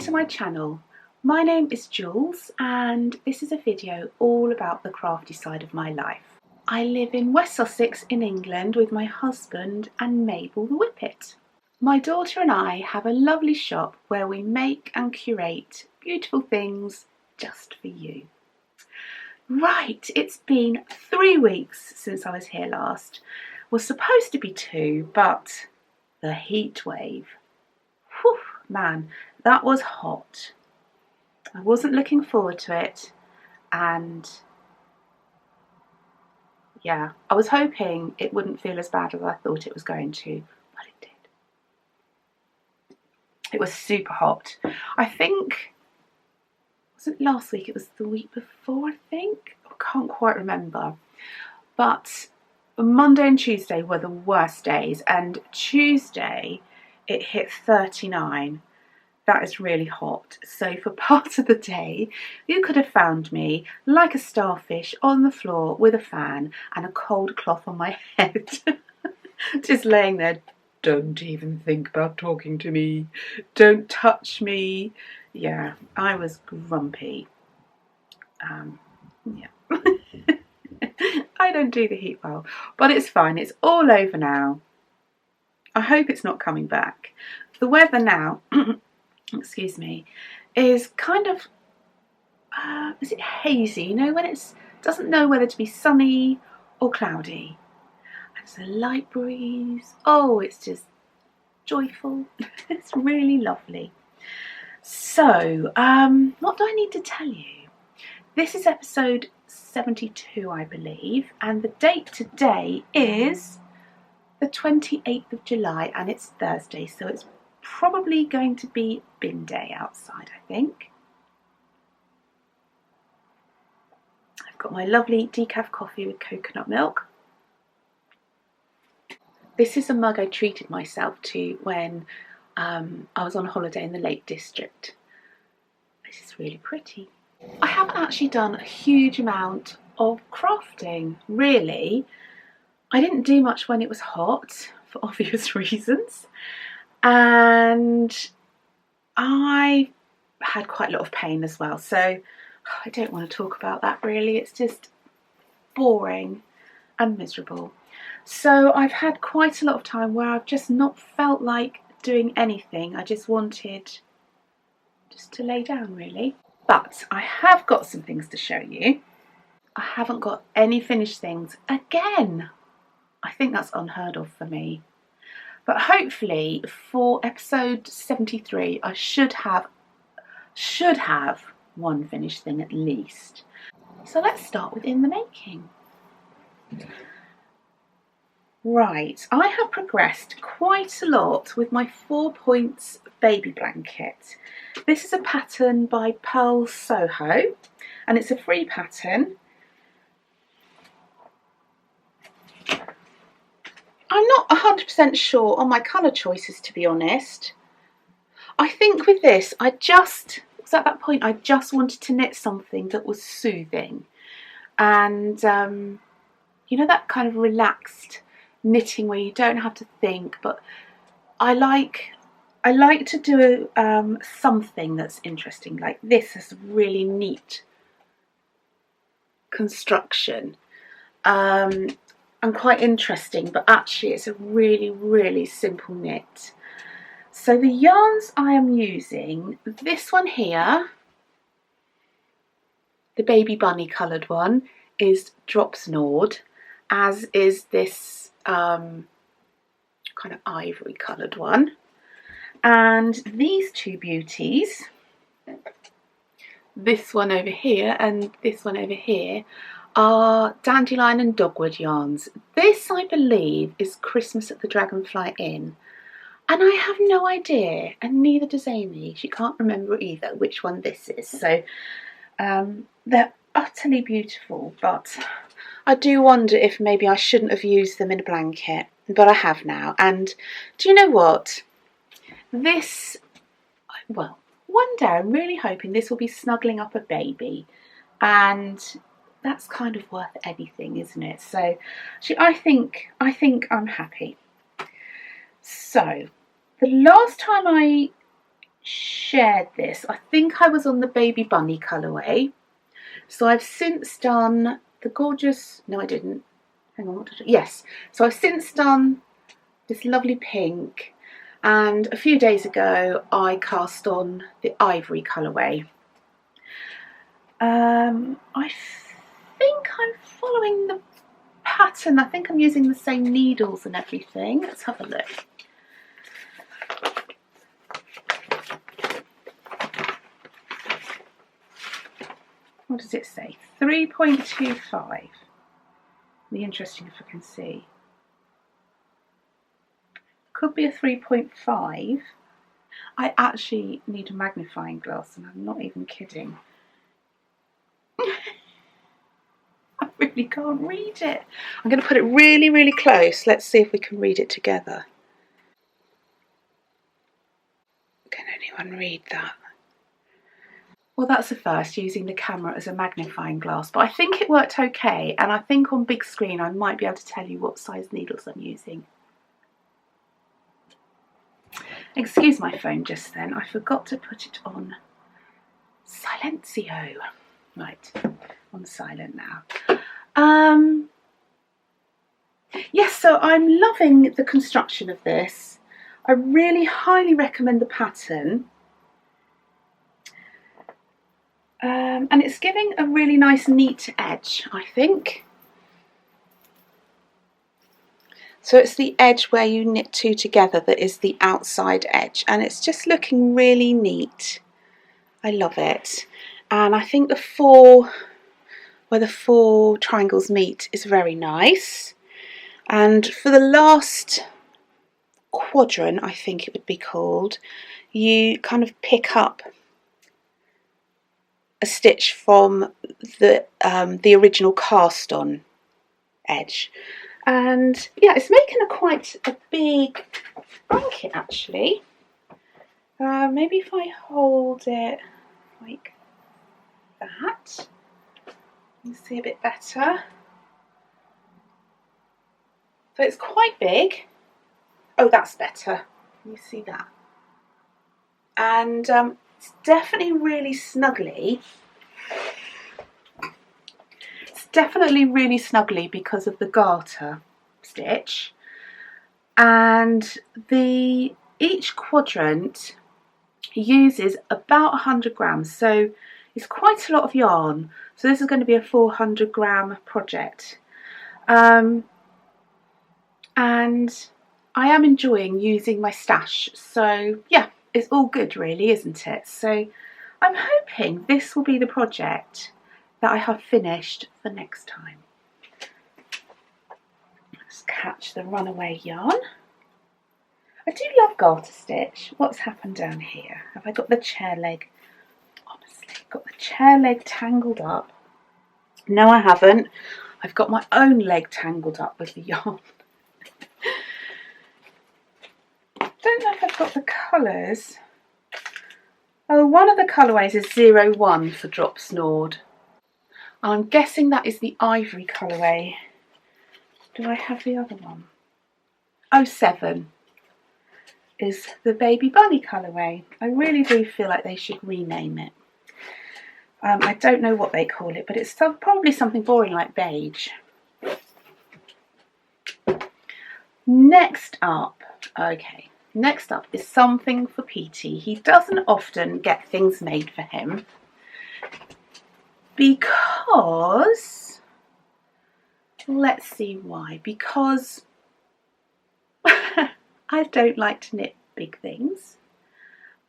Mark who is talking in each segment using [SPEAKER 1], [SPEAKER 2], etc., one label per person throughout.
[SPEAKER 1] to my channel. My name is Jules and this is a video all about the crafty side of my life. I live in West Sussex in England with my husband and Mabel the Whippet. My daughter and I have a lovely shop where we make and curate beautiful things just for you. Right, it's been 3 weeks since I was here last. Was supposed to be 2, but the heat wave. Whew, man, that was hot. I wasn't looking forward to it, and yeah, I was hoping it wouldn't feel as bad as I thought it was going to, but it did. It was super hot. I think, it wasn't last week, it was the week before, I think. I can't quite remember. But Monday and Tuesday were the worst days, and Tuesday it hit 39. That is really hot. So for part of the day, you could have found me like a starfish on the floor with a fan and a cold cloth on my head. Just laying there, don't even think about talking to me. Don't touch me. Yeah, I was grumpy. Yeah. I don't do the heat well, but it's fine. It's all over now. I hope it's not coming back. The weather now excuse me, is kind of, is it hazy? You know, when it doesn't know whether to be sunny or cloudy. And it's a light breeze. Oh, it's just joyful. It's really lovely. So, what do I need to tell you? This is episode 72, I believe, and the date today is the 28th of July, and it's Thursday, so it's probably going to be bin day outside, I think. I've got my lovely decaf coffee with coconut milk. This is a mug I treated myself to when I was on holiday in the Lake District. This is really pretty. I haven't actually done a huge amount of crafting, really. I didn't do much when it was hot, for obvious reasons. And I had quite a lot of pain as well, so I don't want to talk about that really. It's just boring and miserable. So I've had quite a lot of time where I've just not felt like doing anything. I just wanted just to lay down really. But I have got some things to show you. I haven't got any finished things again. I think that's unheard of for me. But hopefully for episode 73, I should have one finished thing at least. So let's start with in the making. Right, I have progressed quite a lot with my 4 points baby blanket. This is a pattern by Pearl Soho, and it's a free pattern. I'm not 100% sure on my colour choices, to be honest. I think with this, I was at that point, I just wanted to knit something that was soothing. And, you know, that kind of relaxed knitting where you don't have to think, but I like to do something that's interesting, like this is a really neat construction. And quite interesting, but actually it's a really, really simple knit. So the yarns I am using, this one here, the baby bunny coloured one, is Drops Nord, as is this kind of ivory coloured one. And these two beauties, this one over here and this one over here, are Dandelion and Dogwood yarns. This, I believe, is Christmas at the Dragonfly Inn. And I have no idea, and neither does Amy. She can't remember either which one this is. So they're utterly beautiful, but I do wonder if maybe I shouldn't have used them in a blanket, but I have now. And do you know what? This, well, one day I'm really hoping this will be snuggling up a baby, and that's kind of worth anything, isn't it? So I think I'm happy. So the last time I shared this. I think I was on the Baby Bunny colourway. So I've since done the gorgeous, no I didn't, hang on, what did I do? Yes, so I've since done this lovely pink, and a few days ago I cast on the ivory colourway. I think I'm following the pattern. I think I'm using the same needles and everything. Let's have a look. What does it say? 3.25. Be interesting if I can see. Could be a 3.5. I actually need a magnifying glass, and I'm not even kidding. I really can't read it. I'm going to put it really, really close. Let's see if we can read it together. Can anyone read that? Well, that's the first, using the camera as a magnifying glass, but I think it worked okay, and I think on big screen I might be able to tell you what size needles I'm using. Excuse my phone just then, I forgot to put it on Silencio. Right, on silent now. Yes, so I'm loving the construction of this. I really highly recommend the pattern. And it's giving a really nice neat edge, I think. So it's the edge where you knit two together that is the outside edge, and it's just looking really neat. I love it. And I think the four, where the four triangles meet, is very nice. And for the last quadrant, I think it would be called, you kind of pick up a stitch from the original cast on edge. And yeah, it's making quite a big blanket actually. Maybe if I hold it like that, you can see a bit better. So it's quite big. Oh, that's better. Can you see that? And it's definitely really snuggly. It's definitely really snuggly because of the garter stitch. And each quadrant uses about 100 grams, so it's quite a lot of yarn. So this is going to be a 400 gram project. And I am enjoying using my stash, so yeah, it's all good really, isn't it? So I'm hoping this will be the project that I have finished for next time. Let's catch the runaway yarn. I do love garter stitch. What's happened down here? Have I got the chair leg? Honestly, got the chair leg tangled up? No, I haven't. I've got my own leg tangled up with the yarn. Don't know if I've got the colours. Oh, one of the colourways is 01 for Drop Snored. I'm guessing that is the ivory colourway. Do I have the other one? 07 is the Baby Bunny colourway. I really do feel like they should rename it. I don't know what they call it, but it's probably something boring like beige. Next up is something for Petey. He doesn't often get things made for him because, let's see why, because I don't like to knit big things.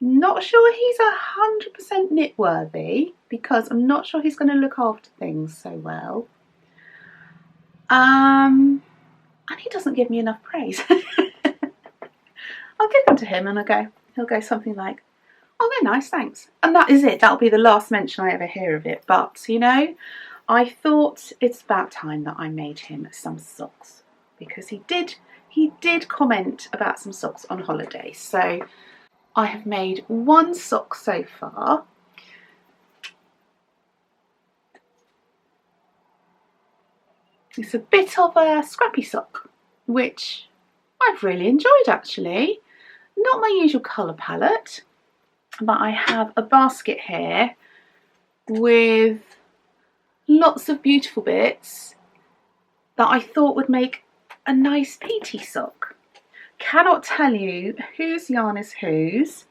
[SPEAKER 1] Not sure he's 100% knit worthy because I'm not sure he's going to look after things so well. And he doesn't give me enough praise. I'll give them to him and he'll go something like, oh, they're nice, thanks. And that is it. That'll be the last mention I ever hear of it. But, you know, I thought it's about time that I made him some socks because he did comment about some socks on holiday. So I have made one sock so far. It's a bit of a scrappy sock, which I've really enjoyed actually. Not my usual colour palette, but I have a basket here with lots of beautiful bits that I thought would make a nice peaty sock. Cannot tell you whose yarn is whose.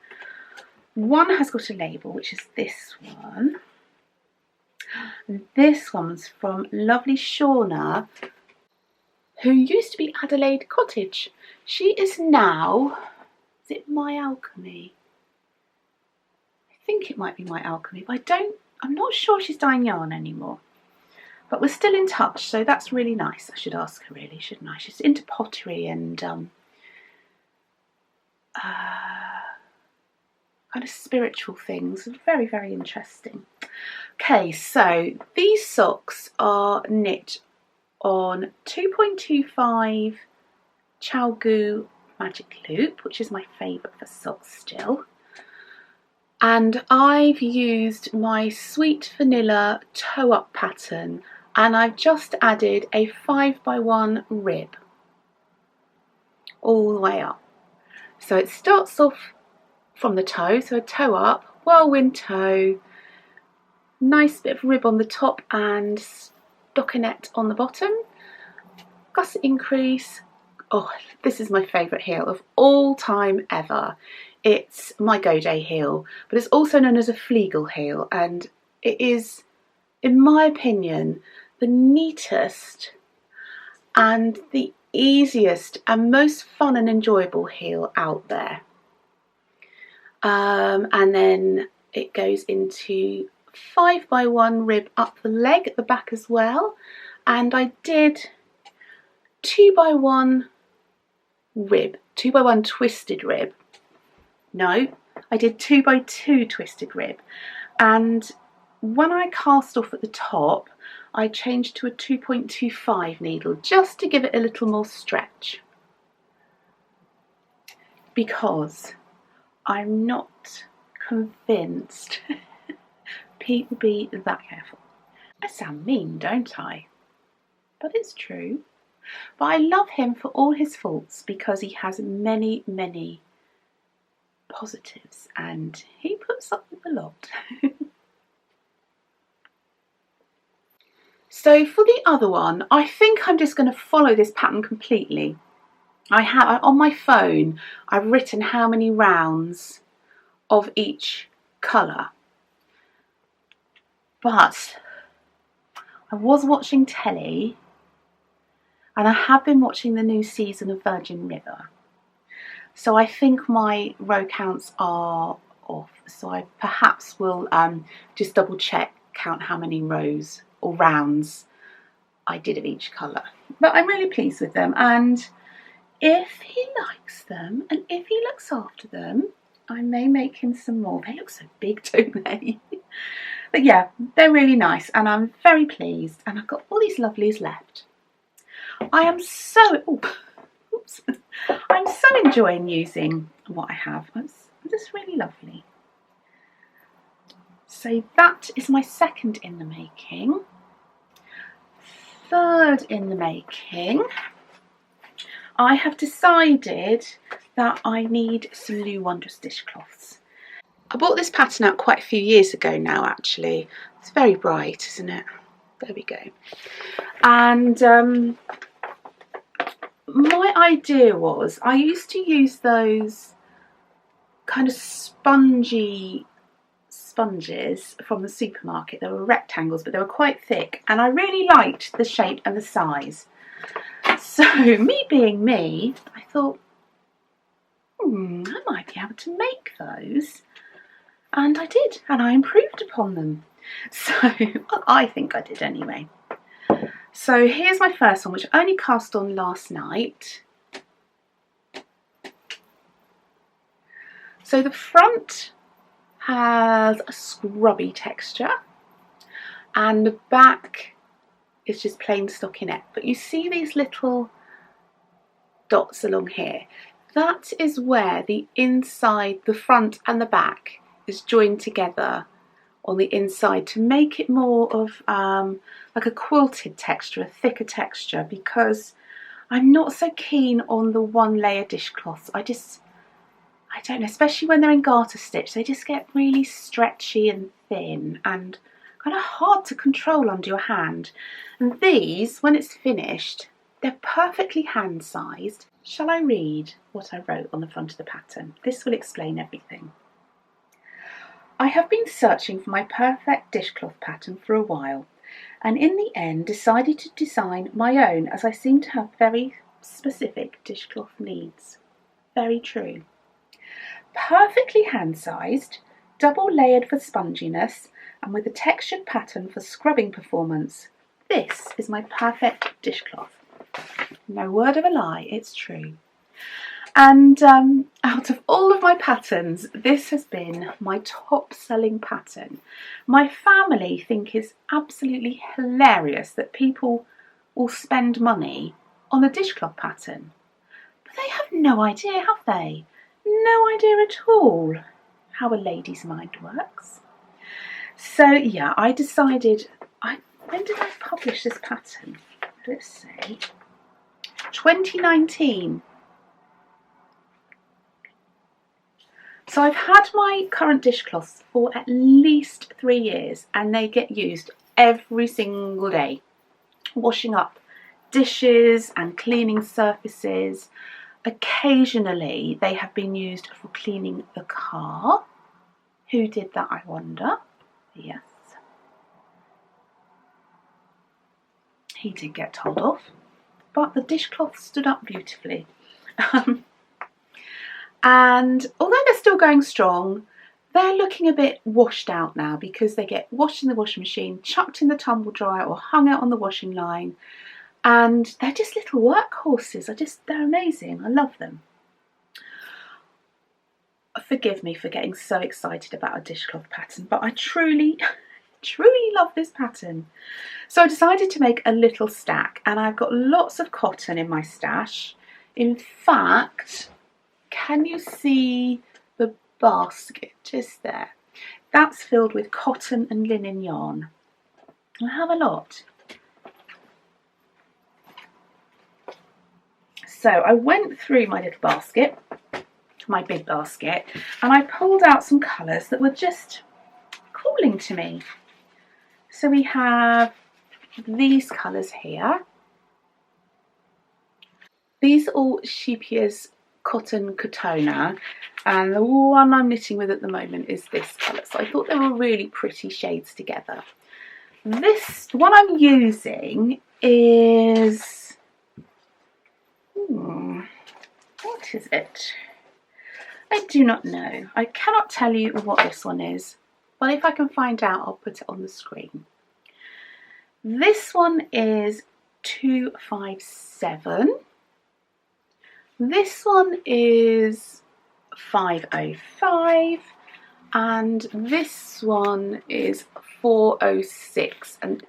[SPEAKER 1] One has got a label, which is this one. This one's from lovely Shauna, who used to be Adelaide Cottage. She is now, is it My Alchemy? I think it might be My Alchemy, but I'm not sure she's dyeing yarn anymore. But we're still in touch, so that's really nice. I should ask her really, shouldn't I? She's into pottery and kind of spiritual things. Very, very interesting. Okay, so these socks are knit on 2.25 Chalgu Magic Loop, which is my favourite for socks still. And I've used my Sweet Vanilla Toe Up pattern, and I've just added a 5x1 rib all the way up. So it starts off from the toe, so a toe up, whirlwind toe, nice bit of rib on the top and stockinette on the bottom, gusset increase. Oh, this is my favourite heel of all time ever. It's my Goday heel, but it's also known as a Flegel heel, and it is, in my opinion, the neatest and the easiest and most fun and enjoyable heel out there. And then it goes into 5x1 rib up the leg at the back as well, and I did 2x1 rib, 2x1 twisted rib. No, I did 2x2 twisted rib, and when I cast off at the top I changed to a 2.25 needle just to give it a little more stretch, because I'm not convinced Pete would be that careful. I sound mean, don't I? But it's true. But I love him for all his faults because he has many, many positives, and he puts up with a lot. So for the other one, I think I'm just going to follow this pattern completely. I have, on my phone, I've written how many rounds of each colour. But I was watching telly, and I have been watching the new season of Virgin River. So I think my row counts are off. So I perhaps will just double check, count how many rows or rounds I did of each colour. But I'm really pleased with them, and if he likes them and if he looks after them, I may make him some more. They look so big, don't they? But yeah, they're really nice, and I'm very pleased, and I've got all these lovelies left. I am so, I'm so enjoying using what I have. It's just really lovely. So that is my second in the making. Third in the making, I have decided that I need some new Wondrous Dishcloths. I bought this pattern out quite a few years ago now, actually. It's very bright, isn't it? There we go. And my idea was, I used to use those kind of spongy sponges from the supermarket. They were rectangles, but they were quite thick, and I really liked the shape and the size. So me being me, I thought, I might be able to make those. And I did, and I improved upon them. So, well, I think I did anyway. So here's my first one, which I only cast on last night. So the front has a scrubby texture, and the back is just plain stockinette. But you see these little dots along here? That is where the inside, the front and the back is joined together on the inside to make it more of like a quilted texture, a thicker texture, because I'm not so keen on the one layer dishcloths. I don't know, especially when they're in garter stitch, they just get really stretchy and thin and kind of hard to control under your hand. And these, when it's finished, they're perfectly hand-sized. Shall I read what I wrote on the front of the pattern? This will explain everything. I have been searching for my perfect dishcloth pattern for a while, and in the end decided to design my own, as I seem to have very specific dishcloth needs. Very true. Perfectly hand-sized, double layered for sponginess, and with a textured pattern for scrubbing performance. This is my perfect dishcloth. No word of a lie, it's true. And out of all of my patterns, this has been my top selling pattern. My family think it's absolutely hilarious that people will spend money on a dishcloth pattern. But they have no idea, have they? No idea at all how a lady's mind works. So yeah, I decided, when did I publish this pattern? Let's see, 2019. So I've had my current dishcloths for at least 3 years and they get used every single day. Washing up dishes and cleaning surfaces. Occasionally they have been used for cleaning the car. Who did that, I wonder? Yes. He did get told off, but the dishcloth stood up beautifully. And although they're still going strong, they're looking a bit washed out now because they get washed in the washing machine, chucked in the tumble dryer or hung out on the washing line. And they're just little workhorses. They're amazing. I love them. Forgive me for getting so excited about a dishcloth pattern, but I truly love this pattern. So I decided to make a little stack, and I've got lots of cotton in my stash. In fact, can you see the basket just there? That's filled with cotton and linen yarn. I have a lot. So I went through my little basket, my big basket, and I pulled out some colours that were just calling to me. So we have these colours here. These are all Sheepier's Cotton Katona, and the one I'm knitting with at the moment is this colour. So I thought they were really pretty shades together. This one I'm using is, what is it? I do not know. I cannot tell you what this one is, but if I can find out, I'll put it on the screen. This one is 257. This one is 505, and this one is 406. And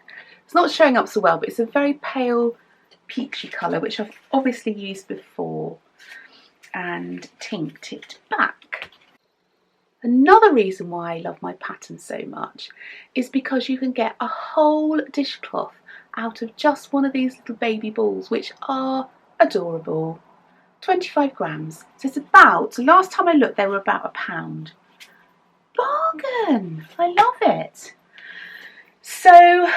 [SPEAKER 1] it's not showing up so well, but it's a very pale peachy colour, which I've obviously used before and tinked it back. Another reason why I love my pattern so much is because you can get a whole dishcloth out of just one of these little baby balls, which are adorable. 25 grams. So it's about, last time I looked, they were about £1. Bargain! I love it. So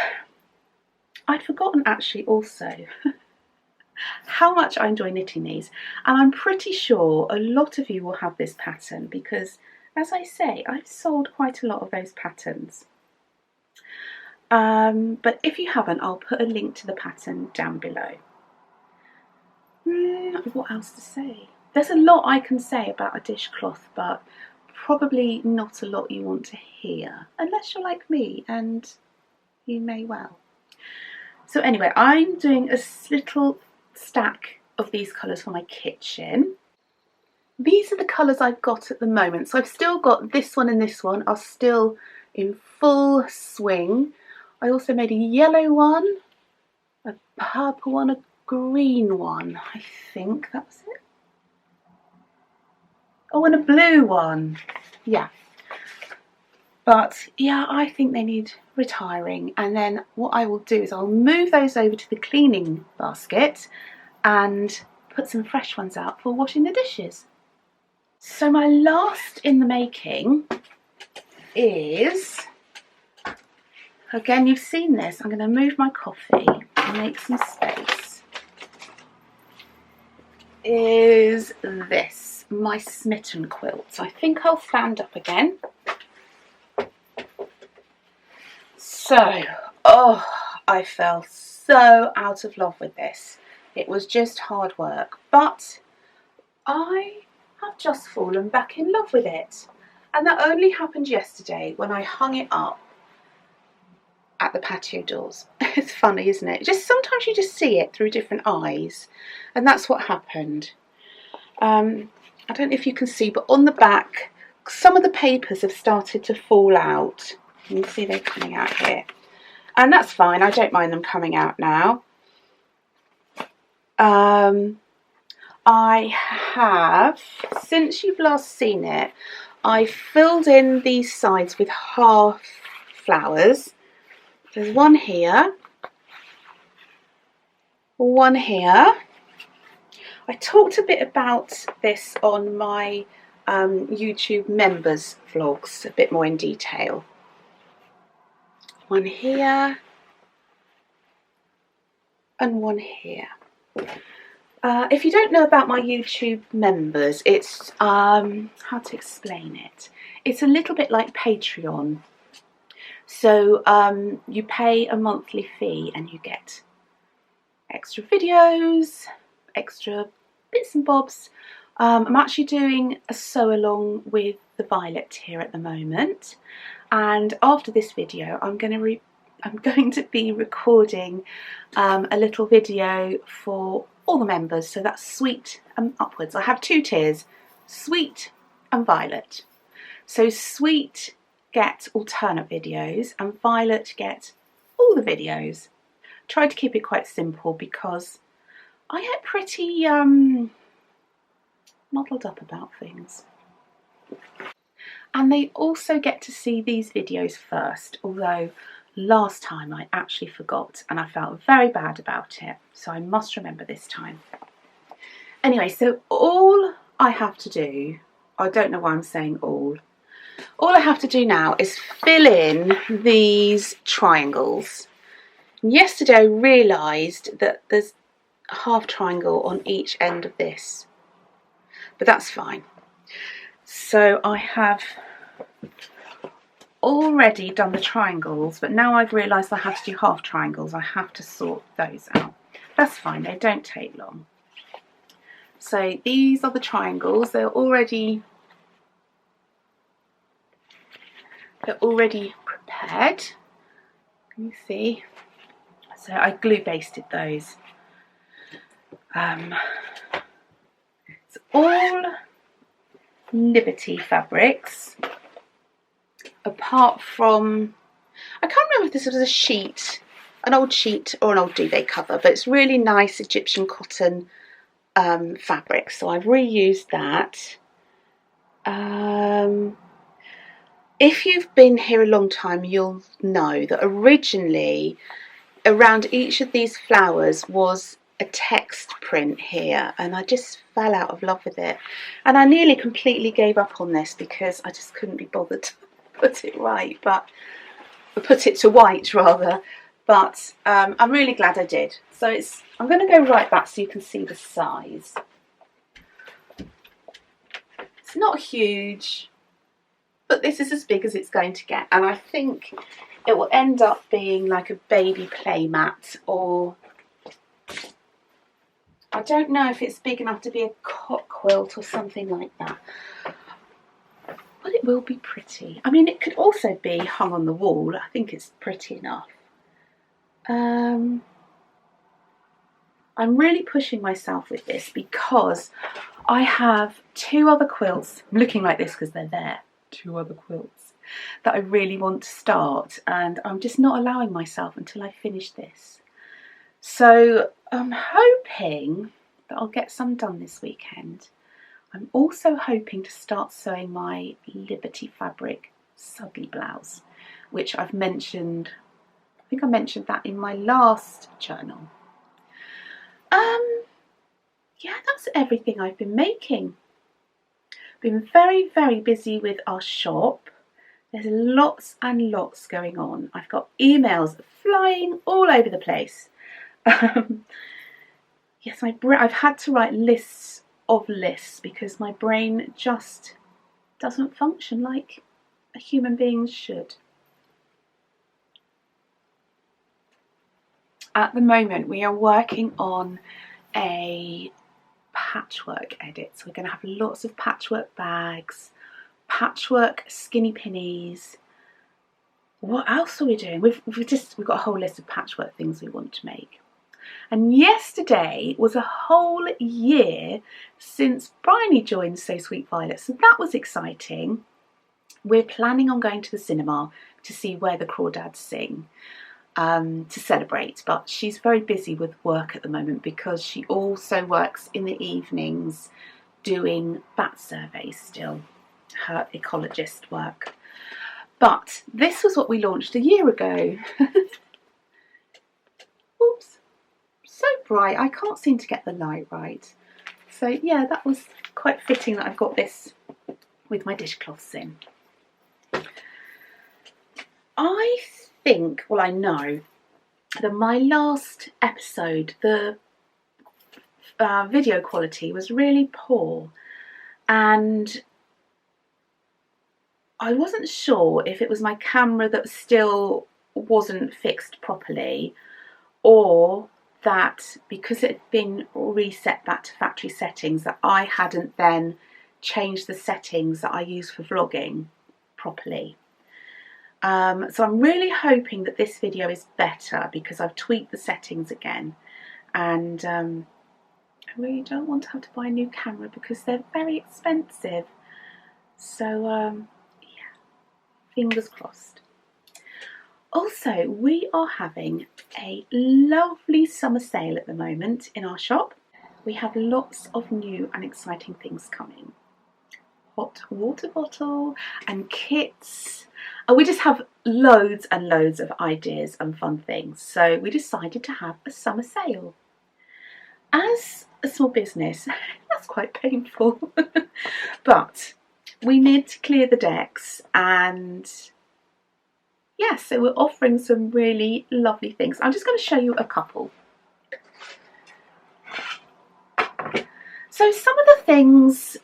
[SPEAKER 1] I'd forgotten actually also how much I enjoy knitting these, and I'm pretty sure a lot of you will have this pattern because, as I say, I've sold quite a lot of those patterns. But if you haven't, I'll put a link to the pattern down below. What else to say? There's a lot I can say about a dishcloth, but probably not a lot you want to hear, unless you're like me, and you may well. So anyway, I'm doing a little stack of these colours for my kitchen. These are the colours I've got at the moment. So I've still got this one and this one are still in full swing. I also made a yellow one, a purple one, a green one, I think that was it. Oh, and a blue one. Yeah. But yeah, I think they need retiring, and then what I will do is I'll move those over to the cleaning basket and put some fresh ones out for washing the dishes. So my last in the making is, again, you've seen this. I'm going to move my coffee and make some space. Is this, my Smitten Quilt. I think I'll stand up again. So, oh, I fell so out of love with this. It was just hard work, but I have just fallen back in love with it. And that only happened yesterday when I hung it up at the patio doors. It's funny, isn't it? Just sometimes you just see it through different eyes, and that's what happened. I don't know if you can see, but on the back, some of the papers have started to fall out. You can see they're coming out here, and that's fine. I don't mind them coming out now. I have, since you've last seen it, I filled in these sides with half flowers. There's one here, one here. I talked a bit about this on my YouTube members vlogs, a bit more in detail. One here and one here. If you don't know about my YouTube members, it's, how to explain it? It's a little bit like Patreon. So you pay a monthly fee and you get extra videos, extra bits and bobs. I'm actually doing a sew along with the Violet here at the moment, and after this video I'm going to be recording a little video for all the members, so that's Sweet and upwards. I have two tiers, Sweet and Violet. So Sweet get alternate videos and Violet get all the videos. Tried to keep it quite simple because I get pretty muddled up about things. And they also get to see these videos first, although last time I actually forgot and I felt very bad about it, so I must remember this time. Anyway, so all I have to do, I don't know why I'm saying all I have to do now is fill in these triangles. Yesterday I realised that there's a half triangle on each end of this, but that's fine. So I have already done the triangles, but now I've realised I have to do half triangles. I have to sort those out. That's fine, they don't take long. So these are the triangles. They're already prepared. Can you see? So I glue basted those. It's all Liberty fabrics, apart from, I can't remember if this was a sheet, an old sheet or an old duvet cover, but it's really nice Egyptian cotton fabric, so I've reused that. If you've been here a long time, you'll know that originally around each of these flowers was a text print here, and I just fell out of love with it, and I nearly completely gave up on this because I just couldn't be bothered to put it right, but put it to white rather, but I'm really glad I did. So I'm going to go right back so you can see the size. It's not huge, but this is as big as it's going to get, and I think it will end up being like a baby play mat, or I don't know if it's big enough to be a cot quilt or something like that, but it will be pretty. I mean, it could also be hung on the wall. I think it's pretty enough. I'm really pushing myself with this because I have two other quilts. I'm looking like this because they're there. Two other quilts that I really want to start, and I'm just not allowing myself until I finish this. So I'm hoping that I'll get some done this weekend. I'm also hoping to start sewing my Liberty fabric subby blouse, which I've mentioned, I think I mentioned that in my last journal. Yeah, that's everything I've been making. Been very, very busy with our shop. There's lots and lots going on. I've got emails flying all over the place. Yes, I've had to write lists of lists because my brain just doesn't function like a human being should. At the moment, we are working on a patchwork edit. So we're going to have lots of patchwork bags, patchwork skinny pinnies. What else are we doing? We've got a whole list of patchwork things we want to make. And yesterday was a whole year since Bryony joined So Sweet Violet, so that was exciting. We're planning on going to the cinema to see Where the Crawdads Sing to celebrate, but she's very busy with work at the moment because she also works in the evenings doing bat surveys still, her ecologist work. But this was what we launched a year ago. Oops, so bright, I can't seem to get the light right. So yeah, that was quite fitting that I've got this with my dishcloths in. I think, well, I know that my last episode, the video quality was really poor, and I wasn't sure if it was my camera that still wasn't fixed properly, or that because it had been reset back to factory settings that I hadn't then changed the settings that I use for vlogging properly. So I'm really hoping that this video is better because I've tweaked the settings again, and I really don't want to have to buy a new camera because they're very expensive. So yeah, fingers crossed. Also, we are having a lovely summer sale at the moment in our shop. We have lots of new and exciting things coming. Hot water bottle and kits. And we just have loads and loads of ideas and fun things. So we decided to have a summer sale. As a small business, that's quite painful. But we need to clear the decks, and yeah, so we're offering some really lovely things. I'm just going to show you a couple. So some of the things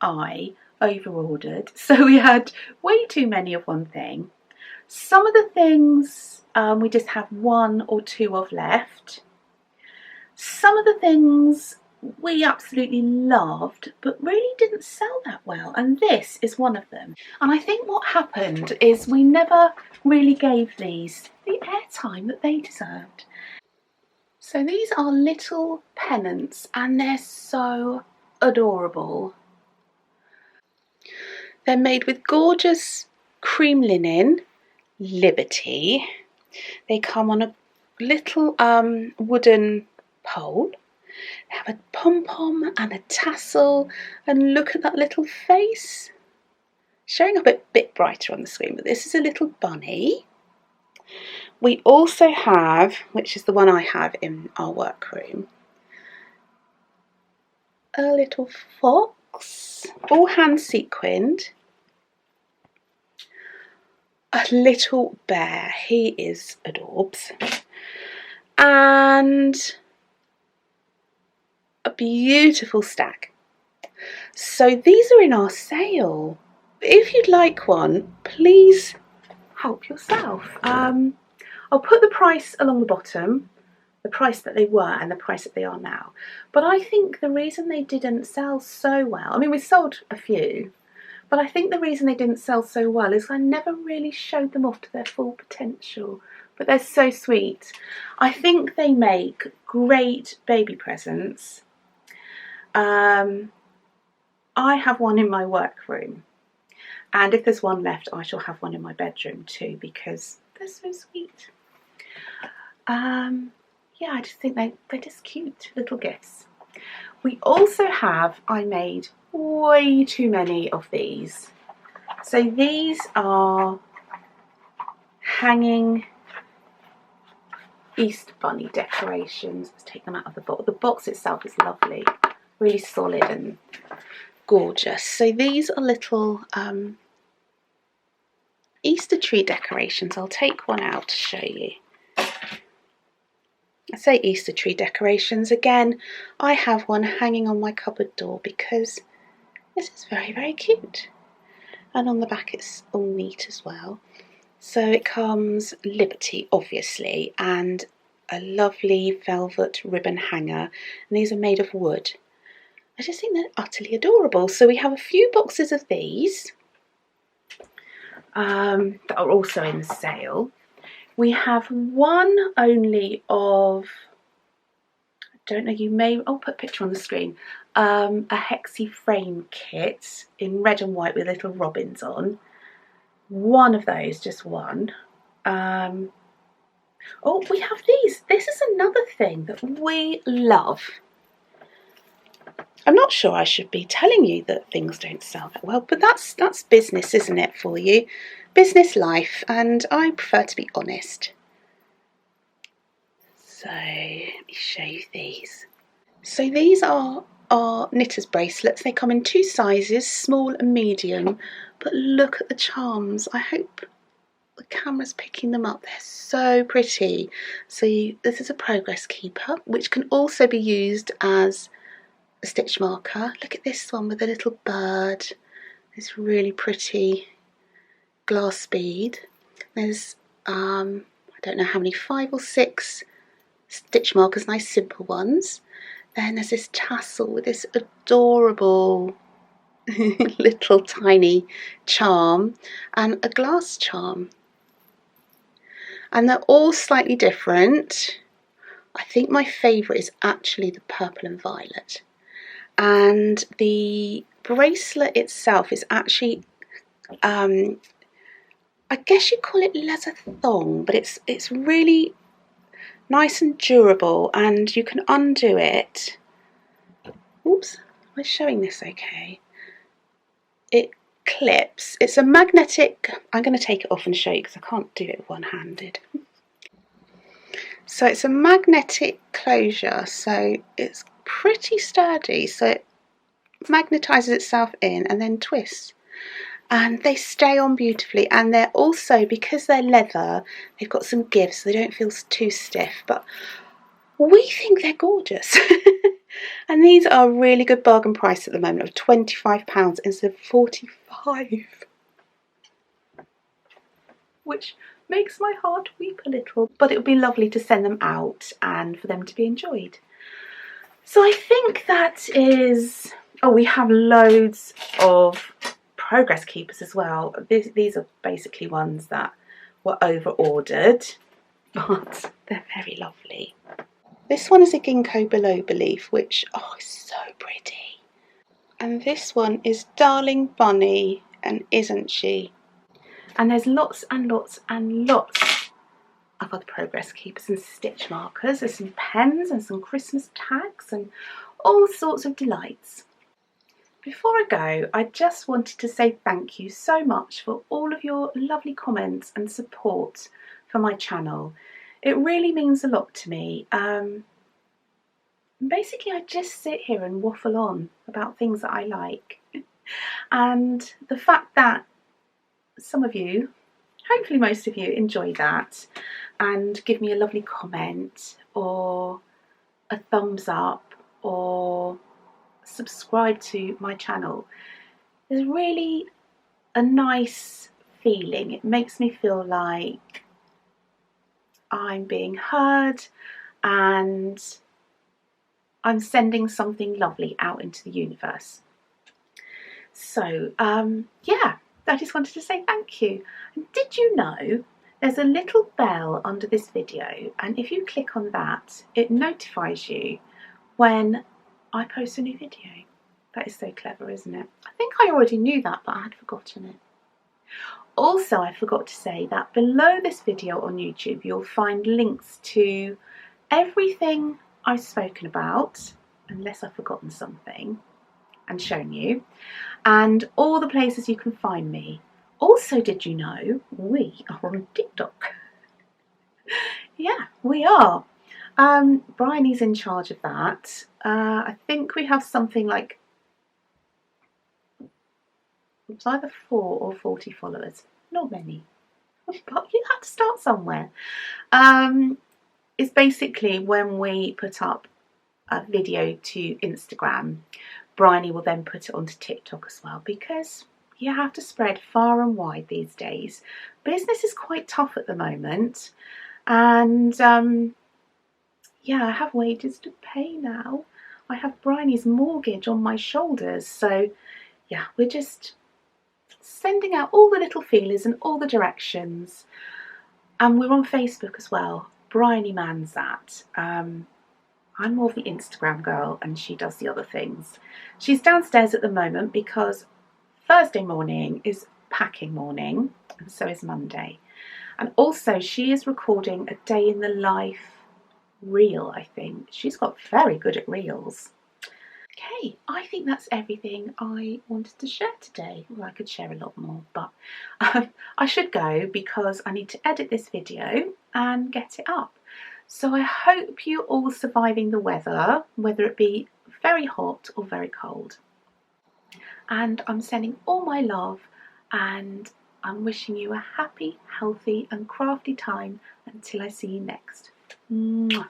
[SPEAKER 1] I over-ordered, so we had way too many of one thing. Some of the things we just have one or two of left. Some of the things we absolutely loved but really didn't sell that well, and this is one of them. And I think what happened is we never really gave these the airtime that they deserved. So these are little pennants and they're so adorable. They're made with gorgeous cream linen, Liberty. They come on a little wooden pole. They have a pom-pom and a tassel, and look at that little face. Showing up a bit brighter on the screen, but this is a little bunny. We also have, which is the one I have in our workroom, a little fox, all hand sequined. A little bear, he is adorbs. And a beautiful stag. So these are in our sale. If you'd like one, please help yourself. I'll put the price along the bottom, the price that they were and the price that they are now. But I think the reason they didn't sell so well, I mean, we sold a few, but I think the reason they didn't sell so well is I never really showed them off to their full potential. But they're so sweet. I think they make great baby presents. I have one in my workroom, and if there's one left I shall have one in my bedroom too because they're so sweet. Yeah, I just think they're just cute little gifts. We also have, I made way too many of these. So these are hanging Easter bunny decorations. Let's take them out of the box. The box itself is lovely, really solid and gorgeous. So these are little Easter tree decorations. I'll take one out to show you. I say Easter tree decorations again. I have one hanging on my cupboard door because this is very, very cute. And on the back it's all neat as well. So it comes Liberty, obviously, and a lovely velvet ribbon hanger. And these are made of wood. I just think they're utterly adorable. So we have a few boxes of these that are also in sale. We have one only of, I don't know, you may, I'll put a picture on the screen, a hexie frame kit in red and white with little robins on. One of those, just one. Oh, we have these. This is another thing that we love. I'm not sure I should be telling you that things don't sell that well, but that's business, isn't it, for you? Business life, and I prefer to be honest. So let me show you these. So these are our knitters bracelets. They come in two sizes, small and medium, but look at the charms. I hope the camera's picking them up. They're so pretty. So this is a progress keeper, which can also be used as a stitch marker. Look at this one with a little bird. This really pretty glass bead. There's I don't know how many, 5 or 6 stitch markers, nice simple ones. Then there's this tassel with this adorable little tiny charm and a glass charm. And they're all slightly different. I think my favourite is actually the purple and violet. And the bracelet itself is actually, I guess you call it leather thong, but it's really nice and durable, and you can undo it. Oops, am I showing this okay? It clips. It's a magnetic, I'm going to take it off and show you because I can't do it one-handed. So it's a magnetic closure, so it's pretty sturdy, so it magnetises itself in and then twists. And they stay on beautifully, and they're also, because they're leather, they've got some give so they don't feel too stiff, but we think they're gorgeous. And these are a really good bargain price at the moment of £25 instead of £45, which makes my heart weep a little, but it would be lovely to send them out and for them to be enjoyed. So I think that is, oh, we have loads of progress keepers as well. These are basically ones that were over ordered, but they're very lovely. This one is a ginkgo biloba leaf, which, oh, is so pretty. And this one is Darling Bunny, and isn't she? And there's lots and lots and lots of other progress keepers and stitch markers. There's some pens and some Christmas tags and all sorts of delights. Before I go, I just wanted to say thank you so much for all of your lovely comments and support for my channel. It really means a lot to me. Basically, I just sit here and waffle on about things that I like. And the fact that some of you, hopefully most of you, enjoy that and give me a lovely comment or a thumbs up or subscribe to my channel is really a nice feeling. It makes me feel like I'm being heard and I'm sending something lovely out into the universe. So yeah, I just wanted to say thank you. And did you know there's a little bell under this video, and if you click on that, it notifies you when I post a new video. That is so clever, isn't it? I think I already knew that, but I had forgotten it. Also, I forgot to say that below this video on YouTube, you'll find links to everything I've spoken about, unless I've forgotten something and shown you, and all the places you can find me. Also, did you know we are on TikTok? Yeah, we are. Bryony's in charge of that. I think we have something like It was either 4 or 40 followers. Not many, but you have to start somewhere. It's basically when we put up a video to Instagram, Bryony will then put it onto TikTok as well, because you have to spread far and wide these days. Business is quite tough at the moment, and yeah, I have wages to pay now. I have Bryony's mortgage on my shoulders, so yeah, we're just sending out all the little feelers in all the directions. And we're on Facebook as well, Bryony Manzat. I'm more of the Instagram girl and she does the other things. She's downstairs at the moment because Thursday morning is packing morning, and so is Monday. And also she is recording a day in the life reel, I think. She's got very good at reels. Okay, I think that's everything I wanted to share today. Well, I could share a lot more, but I should go because I need to edit this video and get it up. So I hope you're all surviving the weather, whether it be very hot or very cold. And I'm sending all my love, and I'm wishing you a happy, healthy and crafty time until I see you next. Mwah.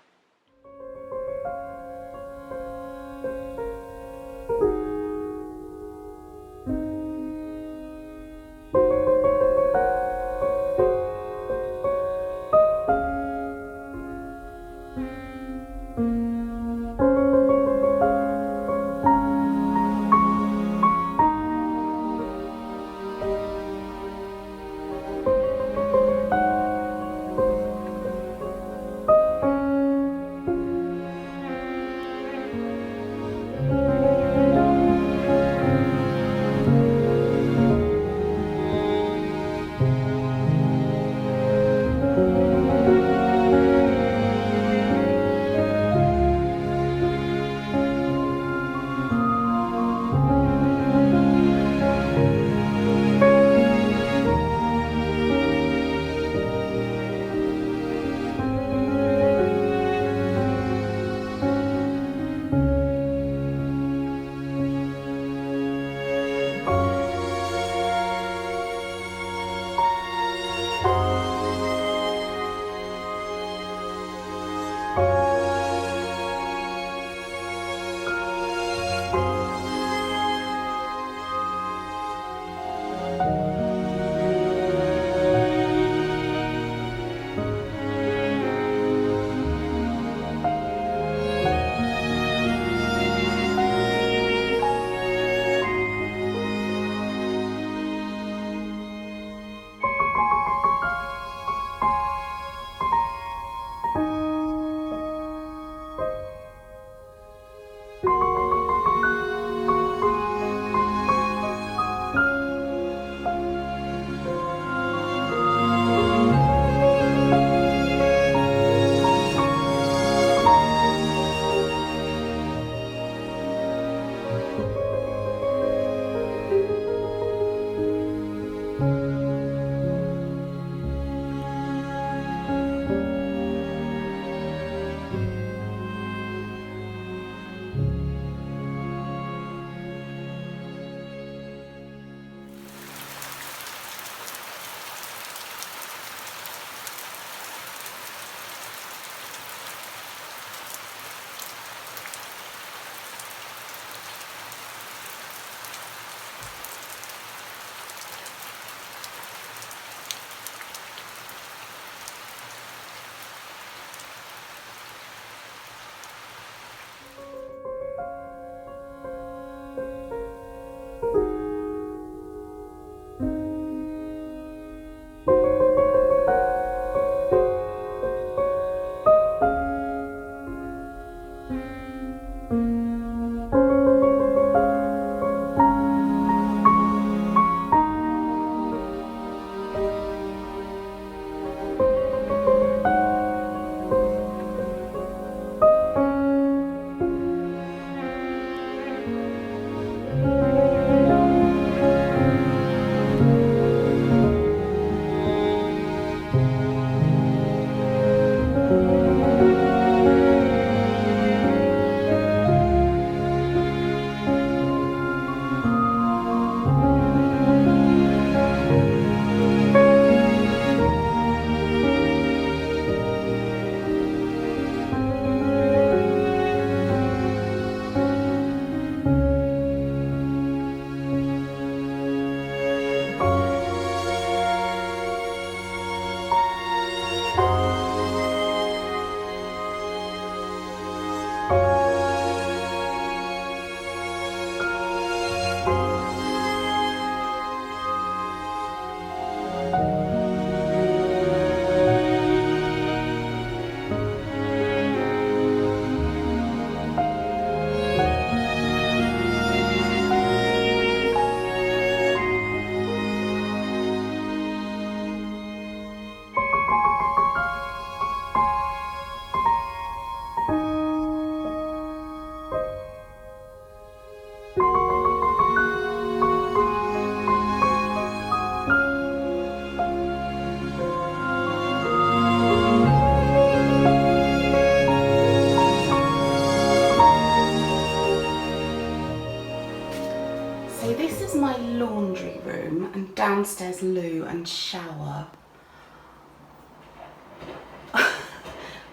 [SPEAKER 1] downstairs loo and shower.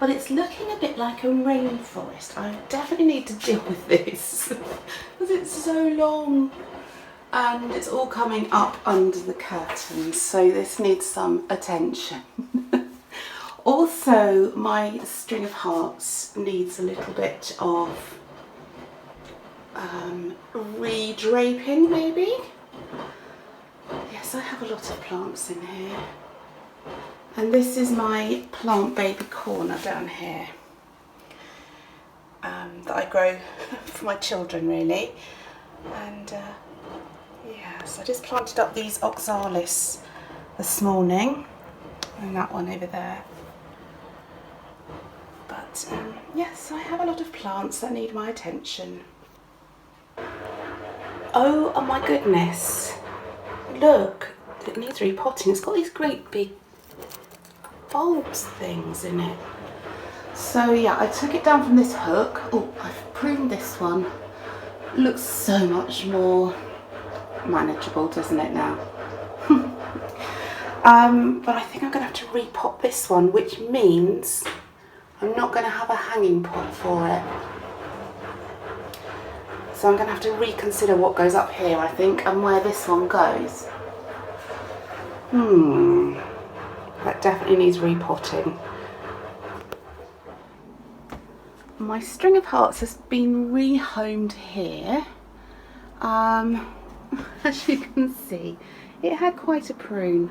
[SPEAKER 1] But it's looking a bit like a rainforest. I definitely need to deal with this because it's so long and it's all coming up under the curtains, so this needs some attention. Also, my string of hearts needs a little bit of redraping maybe. Yes, I have a lot of plants in here. And this is my plant baby corner down here that I grow for my children really. And yes, I just planted up these oxalis this morning and that one over there. But yes, I have a lot of plants that need my attention. Oh my goodness, look, it needs repotting. It's got these great big bulbs things in it. So yeah, I took it down from this hook. Oh, I've pruned this one. Looks so much more manageable, doesn't it now? But I think I'm going to have to repot this one, which means I'm not going to have a hanging pot for it. So I'm going to have to reconsider what goes up here, I think, and where this one goes. That definitely needs repotting. My string of hearts has been rehomed here. As you can see, it had quite a prune.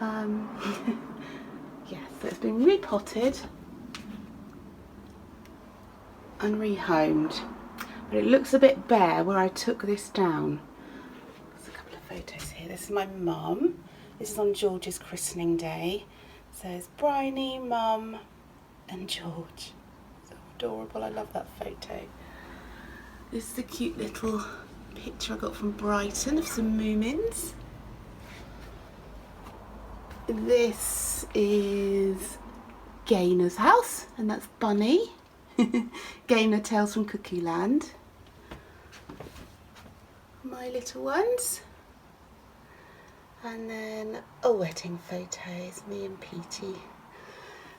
[SPEAKER 1] Yes, so it's been repotted and rehomed, but it looks a bit bare where I took this down. There's a couple of photos here. This is my mum. This is on George's christening day. So it's Bryony, Mum and George. So adorable, I love that photo. This is the cute little picture I got from Brighton of some moomins. This is Gaynor's house, and that's Bunny. Gaynor Tales from Cookie Land. My little ones. And then a wedding photo is me and Petey.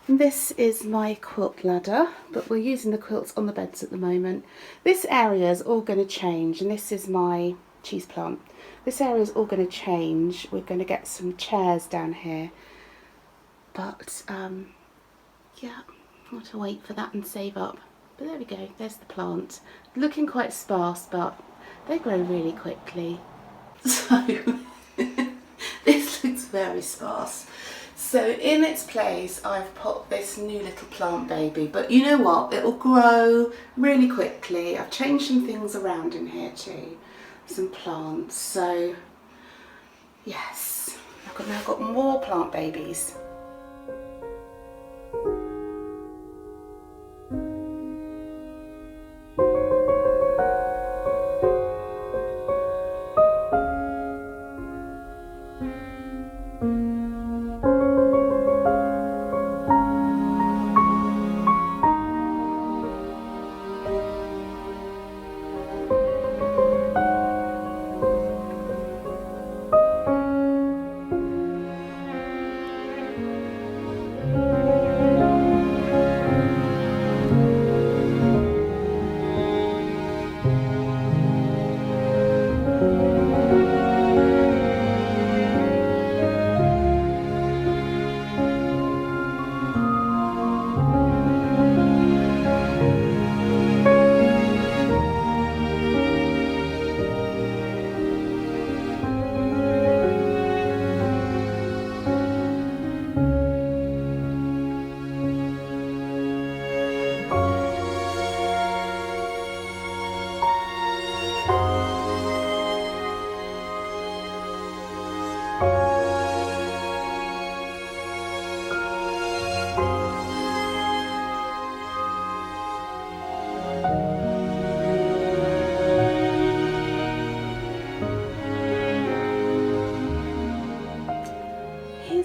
[SPEAKER 1] This is my quilt ladder, but we're using the quilts on the beds at the moment. This area is all going to change, and this is my cheese plant. This area is all going to change. We're going to get some chairs down here. But yeah, I want to wait for that and save up. But there we go, there's the plant. Looking quite sparse, but they grow really quickly. So this looks very sparse. So in its place, I've put this new little plant baby, but you know what? It'll grow really quickly. I've changed some things around in here too, some plants. So yes, I've now got more plant babies.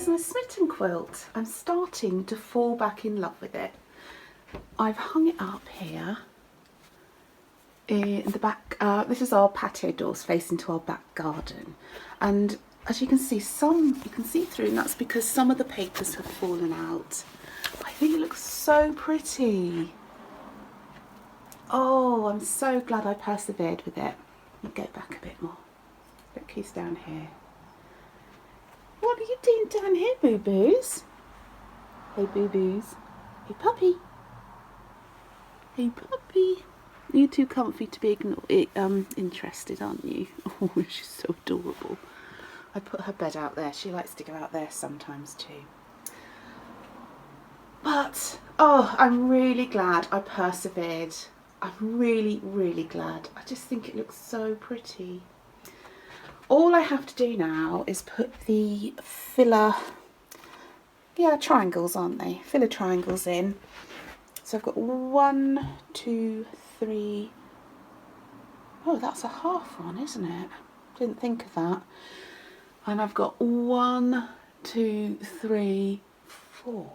[SPEAKER 1] My Smitten Quilt. I'm starting to fall back in love with it. I've hung it up here in the back. This is our patio doors facing to our back garden, and as you can see, you can see through, and that's because some of the papers have fallen out. I think it looks so pretty. Oh, I'm so glad I persevered with it. Let me go back a bit more. Look who's down here. What are you doing down here, boo-boos? Hey, boo-boos. Hey, puppy. Hey, puppy. You're too comfy to be interested, aren't you? Oh, she's so adorable. I put her bed out there. She likes to go out there sometimes too. But, oh, I'm really glad I persevered. I'm really, really glad. I just think it looks so pretty. All I have to do now is put the filler, triangles, aren't they? Filler triangles in. So I've got 1, 2, 3. Oh, that's a half one, isn't it? Didn't think of that. And I've got 1, 2, 3, 4.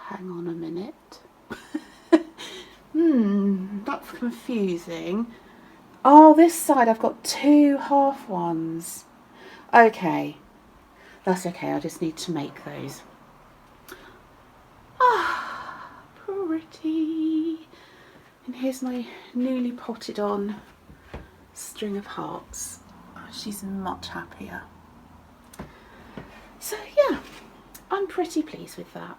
[SPEAKER 1] Hang on a minute. That's confusing. Oh, this side I've got 2 half ones. Okay, that's okay. I just need to make those. Ah, pretty. And here's my newly potted on string of hearts. Oh, she's much happier. So yeah, I'm pretty pleased with that.